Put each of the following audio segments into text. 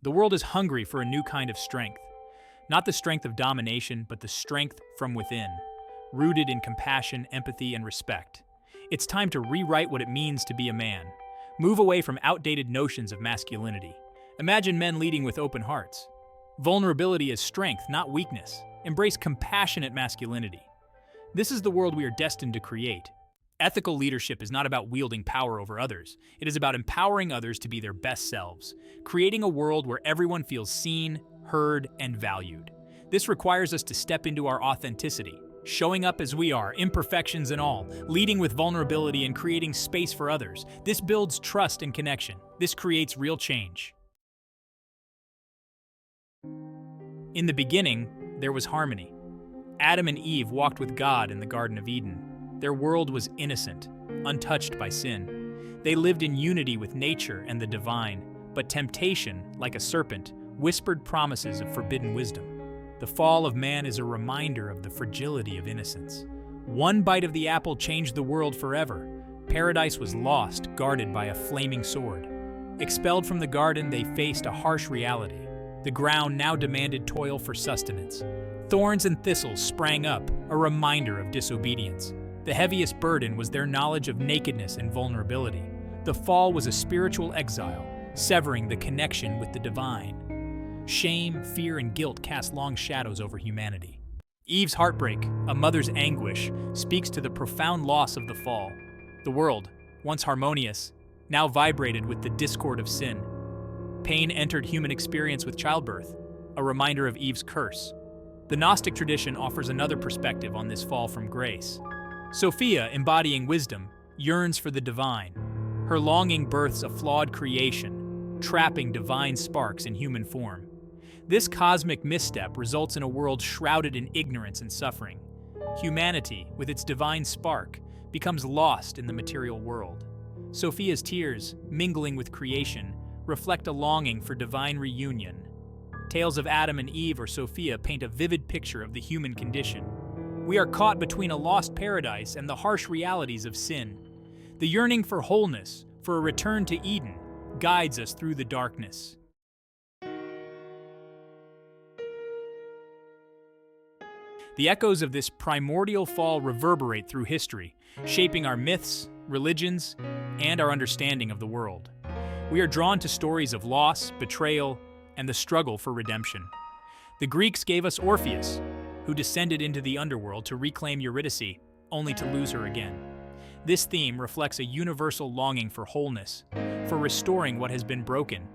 The world is hungry for a new kind of strength. Not the strength of domination, but the strength from within, rooted in compassion, empathy, and respect. It's time to rewrite what it means to be a man. Move away from outdated notions of masculinity. Imagine men leading with open hearts. Vulnerability is strength, not weakness. Embrace compassionate masculinity. This is the world we are destined to create. Ethical leadership is not about wielding power over others. It is about empowering others to be their best selves, creating a world where everyone feels seen, heard, and valued. This requires us to step into our authenticity, showing up as we are, imperfections and all, leading with vulnerability and creating space for others. This builds trust and connection. This creates real change. In the beginning, there was harmony. Adam and Eve walked with God in the Garden of Eden. Their world was innocent, untouched by sin. They lived in unity with nature and the divine, but temptation, like a serpent, whispered promises of forbidden wisdom. The fall of man is a reminder of the fragility of innocence. One bite of the apple changed the world forever. Paradise was lost, guarded by a flaming sword. Expelled from the garden, they faced a harsh reality. The ground now demanded toil for sustenance. Thorns and thistles sprang up, a reminder of disobedience. The heaviest burden was their knowledge of nakedness and vulnerability. The fall was a spiritual exile, severing the connection with the divine. Shame, fear, and guilt cast long shadows over humanity. Eve's heartbreak, a mother's anguish, speaks to the profound loss of the fall. The world, once harmonious, now vibrated with the discord of sin. Pain entered human experience with childbirth, a reminder of Eve's curse. The Gnostic tradition offers another perspective on this fall from grace. Sophia, embodying wisdom, yearns for the divine. Her longing births a flawed creation, trapping divine sparks in human form. This cosmic misstep results in a world shrouded in ignorance and suffering. Humanity, with its divine spark, becomes lost in the material world. Sophia's tears, mingling with creation, reflect a longing for divine reunion. Tales of Adam and Eve or Sophia paint a vivid picture of the human condition. We are caught between a lost paradise and the harsh realities of sin. The yearning for wholeness, for a return to Eden, guides us through the darkness. The echoes of this primordial fall reverberate through history, shaping our myths, religions, and our understanding of the world. We are drawn to stories of loss, betrayal, and the struggle for redemption. The Greeks gave us Orpheus, who descended into the underworld to reclaim Eurydice, only to lose her again. This theme reflects a universal longing for wholeness, for restoring what has been broken.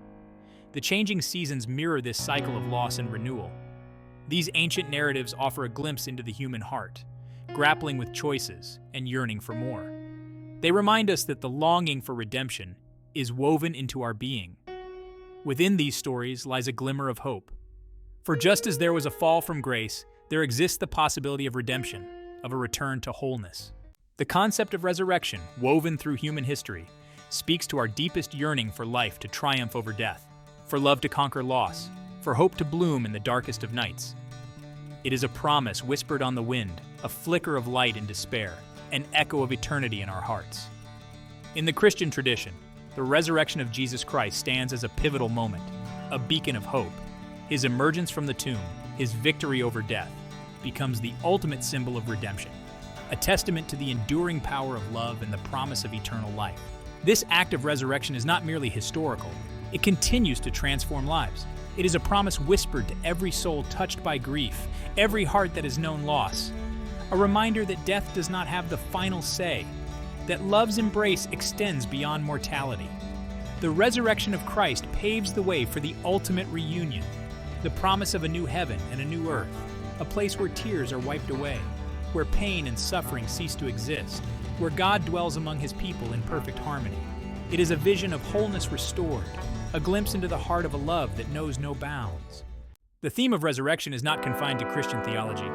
The changing seasons mirror this cycle of loss and renewal. These ancient narratives offer a glimpse into the human heart, grappling with choices and yearning for more. They remind us that the longing for redemption is woven into our being. Within these stories lies a glimmer of hope. For just as there was a fall from grace, there exists the possibility of redemption, of a return to wholeness. The concept of resurrection, woven through human history, speaks to our deepest yearning for life to triumph over death, for love to conquer loss, for hope to bloom in the darkest of nights. It is a promise whispered on the wind, a flicker of light in despair, an echo of eternity in our hearts. In the Christian tradition, the resurrection of Jesus Christ stands as a pivotal moment, a beacon of hope. His emergence from the tomb, his victory over death, becomes the ultimate symbol of redemption, a testament to the enduring power of love and the promise of eternal life. This act of resurrection is not merely historical, it continues to transform lives. It is a promise whispered to every soul touched by grief, every heart that has known loss. A reminder that death does not have the final say, that love's embrace extends beyond mortality. The resurrection of Christ paves the way for the ultimate reunion, the promise of a new heaven and a new earth, a place where tears are wiped away, where pain and suffering cease to exist, where God dwells among his people in perfect harmony. It is a vision of wholeness restored, a glimpse into the heart of a love that knows no bounds. The theme of resurrection is not confined to Christian theology.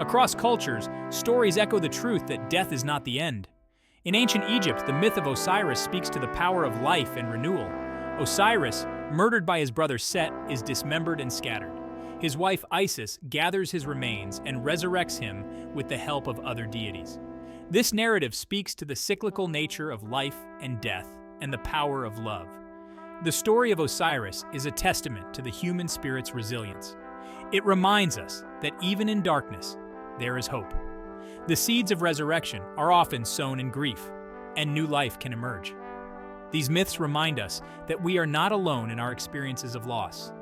Across cultures, stories echo the truth that death is not the end. In ancient Egypt, the myth of Osiris speaks to the power of life and renewal. Osiris, murdered by his brother Set, is dismembered and scattered. His wife Isis gathers his remains and resurrects him with the help of other deities. This narrative speaks to the cyclical nature of life and death and the power of love. The story of Osiris is a testament to the human spirit's resilience. It reminds us that even in darkness, there is hope. The seeds of resurrection are often sown in grief, and new life can emerge. These myths remind us that we are not alone in our experiences of loss.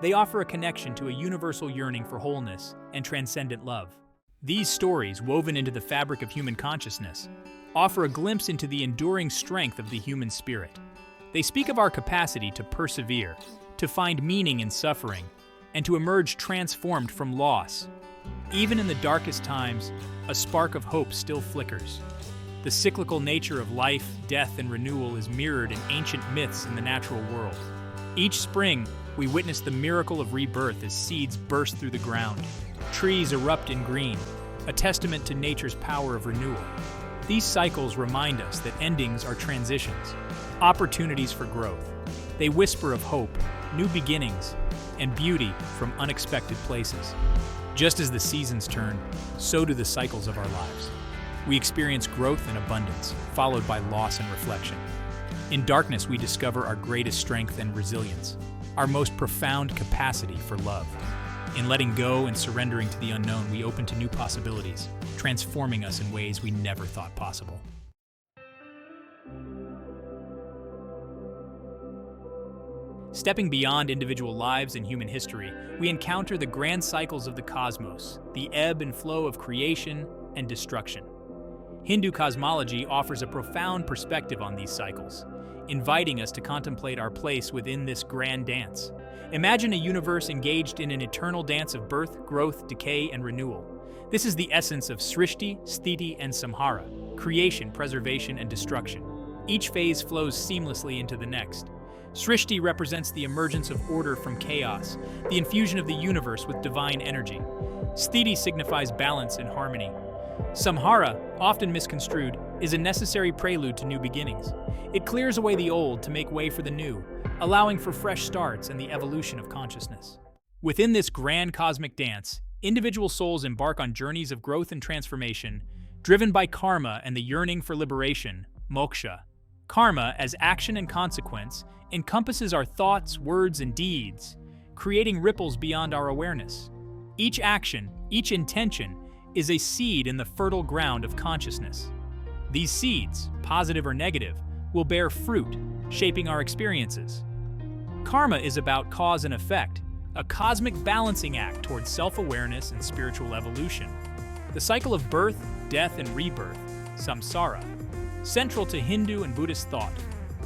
They offer a connection to a universal yearning for wholeness and transcendent love. These stories, woven into the fabric of human consciousness, offer a glimpse into the enduring strength of the human spirit. They speak of our capacity to persevere, to find meaning in suffering, and to emerge transformed from loss. Even in the darkest times, a spark of hope still flickers. The cyclical nature of life, death, and renewal is mirrored in ancient myths in the natural world. Each spring, we witness the miracle of rebirth as seeds burst through the ground. Trees erupt in green, a testament to nature's power of renewal. These cycles remind us that endings are transitions, opportunities for growth. They whisper of hope, new beginnings, and beauty from unexpected places. Just as the seasons turn, so do the cycles of our lives. We experience growth and abundance, followed by loss and reflection. In darkness, we discover our greatest strength and resilience, our most profound capacity for love. In letting go and surrendering to the unknown, we open to new possibilities, transforming us in ways we never thought possible. Stepping beyond individual lives and human history, we encounter the grand cycles of the cosmos, the ebb and flow of creation and destruction. Hindu cosmology offers a profound perspective on these cycles, inviting us to contemplate our place within this grand dance. Imagine a universe engaged in an eternal dance of birth, growth, decay, and renewal. This is the essence of Srishti, Sthiti, and Samhara, creation, preservation, and destruction. Each phase flows seamlessly into the next. Srishti represents the emergence of order from chaos, the infusion of the universe with divine energy. Sthiti signifies balance and harmony. Samhara, often misconstrued, is a necessary prelude to new beginnings. It clears away the old to make way for the new, allowing for fresh starts and the evolution of consciousness. Within this grand cosmic dance, individual souls embark on journeys of growth and transformation, driven by karma and the yearning for liberation, moksha. Karma, as action and consequence, encompasses our thoughts, words, and deeds, creating ripples beyond our awareness. Each action, each intention, is a seed in the fertile ground of consciousness. These seeds, positive or negative, will bear fruit, shaping our experiences. Karma is about cause and effect, a cosmic balancing act towards self-awareness and spiritual evolution. The cycle of birth, death, and rebirth, samsara, central to Hindu and Buddhist thought,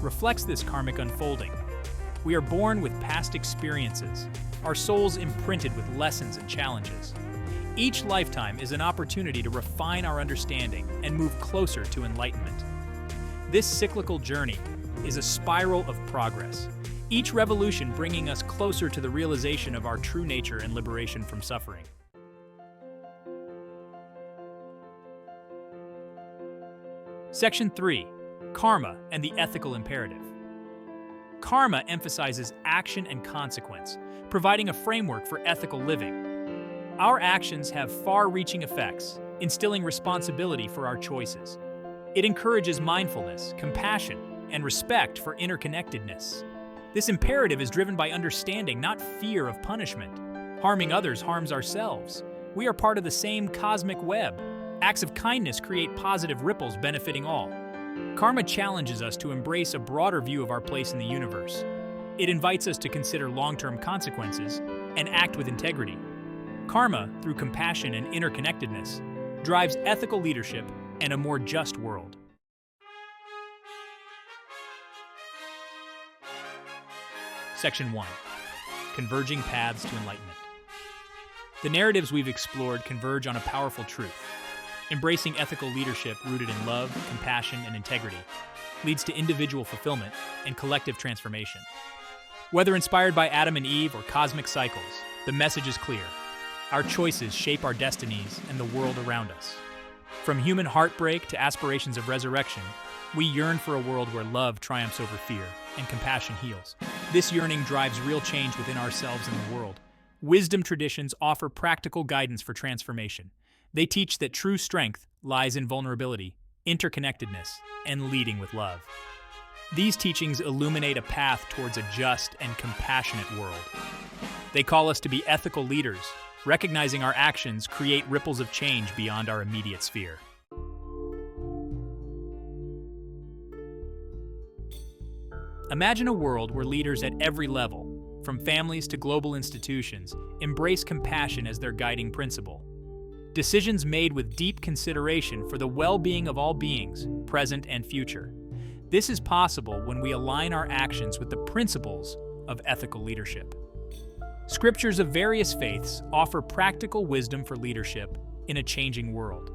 reflects this karmic unfolding. We are born with past experiences, our souls imprinted with lessons and challenges. Each lifetime is an opportunity to refine our understanding and move closer to enlightenment. This cyclical journey is a spiral of progress, each revolution bringing us closer to the realization of our true nature and liberation from suffering. Section 3. Karma and the ethical imperative. Karma emphasizes action and consequence, providing a framework for ethical living. Our actions have far-reaching effects, instilling responsibility for our choices. It encourages mindfulness, compassion, and respect for interconnectedness. This imperative is driven by understanding, not fear of punishment. Harming others harms ourselves. We are part of the same cosmic web. Acts of kindness create positive ripples benefiting all. Karma challenges us to embrace a broader view of our place in the universe. It invites us to consider long-term consequences and act with integrity. Karma, through compassion and interconnectedness, drives ethical leadership and a more just world. Section 1. Converging paths to enlightenment. The narratives we've explored converge on a powerful truth. Embracing ethical leadership rooted in love, compassion, and integrity leads to individual fulfillment and collective transformation. Whether inspired by Adam and Eve or cosmic cycles, the message is clear. Our choices shape our destinies and the world around us. From human heartbreak to aspirations of resurrection, we yearn for a world where love triumphs over fear and compassion heals. This yearning drives real change within ourselves and the world. Wisdom traditions offer practical guidance for transformation. They teach that true strength lies in vulnerability, interconnectedness, and leading with love. These teachings illuminate a path towards a just and compassionate world. They call us to be ethical leaders, recognizing our actions create ripples of change beyond our immediate sphere. Imagine a world where leaders at every level, from families to global institutions, embrace compassion as their guiding principle. Decisions made with deep consideration for the well-being of all beings, present and future. This is possible when we align our actions with the principles of ethical leadership. Scriptures of various faiths offer practical wisdom for leadership in a changing world.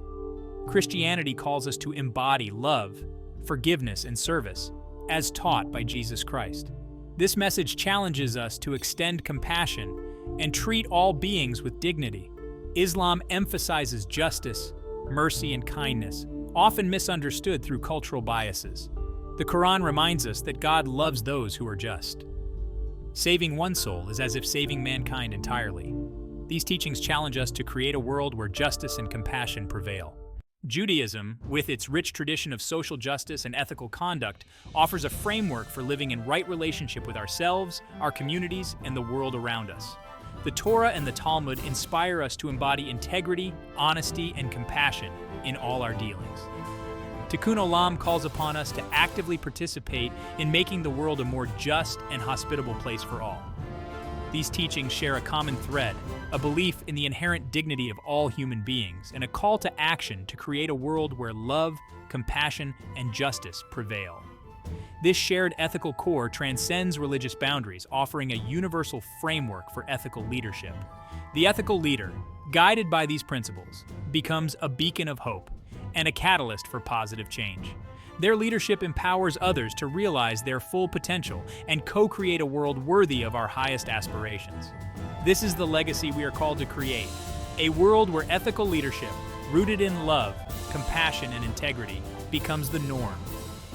Christianity calls us to embody love, forgiveness, and service, as taught by Jesus Christ. This message challenges us to extend compassion and treat all beings with dignity. Islam emphasizes justice, mercy, and kindness, often misunderstood through cultural biases. The Quran reminds us that God loves those who are just. Saving one soul is as if saving mankind entirely. These teachings challenge us to create a world where justice and compassion prevail. Judaism, with its rich tradition of social justice and ethical conduct, offers a framework for living in right relationship with ourselves, our communities, and the world around us. The Torah and the Talmud inspire us to embody integrity, honesty, and compassion in all our dealings. Tikkun Olam calls upon us to actively participate in making the world a more just and hospitable place for all. These teachings share a common thread, a belief in the inherent dignity of all human beings, and a call to action to create a world where love, compassion, and justice prevail. This shared ethical core transcends religious boundaries, offering a universal framework for ethical leadership. The ethical leader, guided by these principles, becomes a beacon of hope and a catalyst for positive change. Their leadership empowers others to realize their full potential and co-create a world worthy of our highest aspirations. This is the legacy we are called to create, a world where ethical leadership, rooted in love, compassion, and integrity, becomes the norm.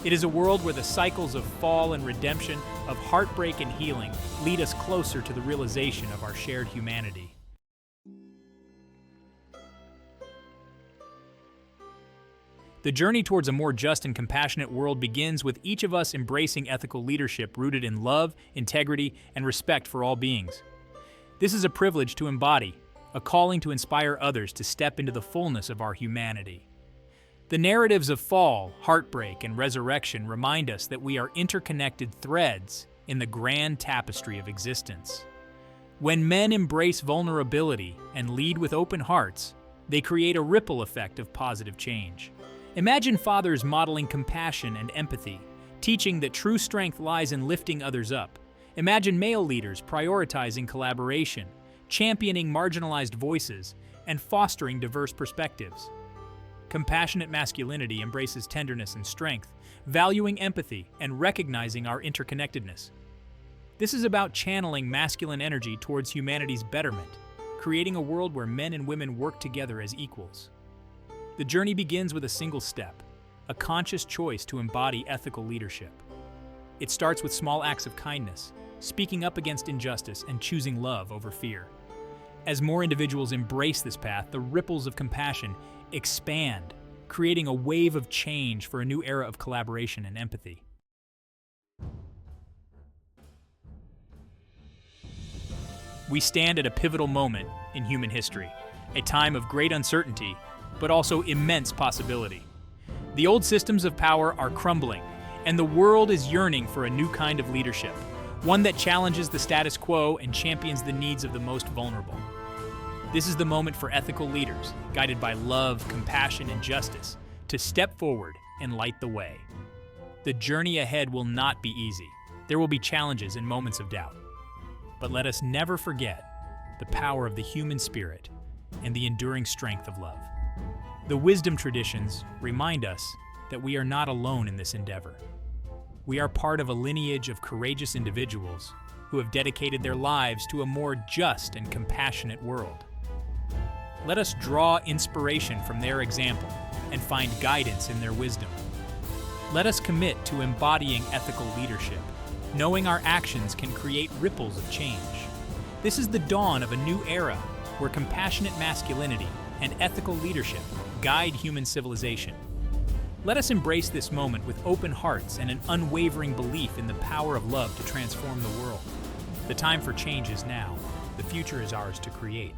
It is a world where the cycles of fall and redemption, of heartbreak and healing, lead us closer to the realization of our shared humanity. The journey towards a more just and compassionate world begins with each of us embracing ethical leadership rooted in love, integrity, and respect for all beings. This is a privilege to embody, a calling to inspire others to step into the fullness of our humanity. The narratives of fall, heartbreak, and resurrection remind us that we are interconnected threads in the grand tapestry of existence. When men embrace vulnerability and lead with open hearts, they create a ripple effect of positive change. Imagine fathers modeling compassion and empathy, teaching that true strength lies in lifting others up. Imagine male leaders prioritizing collaboration, championing marginalized voices, and fostering diverse perspectives. Compassionate masculinity embraces tenderness and strength, valuing empathy and recognizing our interconnectedness. This is about channeling masculine energy towards humanity's betterment, creating a world where men and women work together as equals. The journey begins with a single step, a conscious choice to embody ethical leadership. It starts with small acts of kindness, speaking up against injustice and choosing love over fear. As more individuals embrace this path, the ripples of compassion expand, creating a wave of change for a new era of collaboration and empathy. We stand at a pivotal moment in human history, a time of great uncertainty, but also immense possibility. The old systems of power are crumbling, and the world is yearning for a new kind of leadership, one that challenges the status quo and champions the needs of the most vulnerable. This is the moment for ethical leaders, guided by love, compassion, and justice, to step forward and light the way. The journey ahead will not be easy. There will be challenges and moments of doubt. But let us never forget the power of the human spirit and the enduring strength of love. The wisdom traditions remind us that we are not alone in this endeavor. We are part of a lineage of courageous individuals who have dedicated their lives to a more just and compassionate world. Let us draw inspiration from their example and find guidance in their wisdom. Let us commit to embodying ethical leadership, knowing our actions can create ripples of change. This is the dawn of a new era where compassionate masculinity and ethical leadership guide human civilization. Let us embrace this moment with open hearts and an unwavering belief in the power of love to transform the world. The time for change is now. The future is ours to create.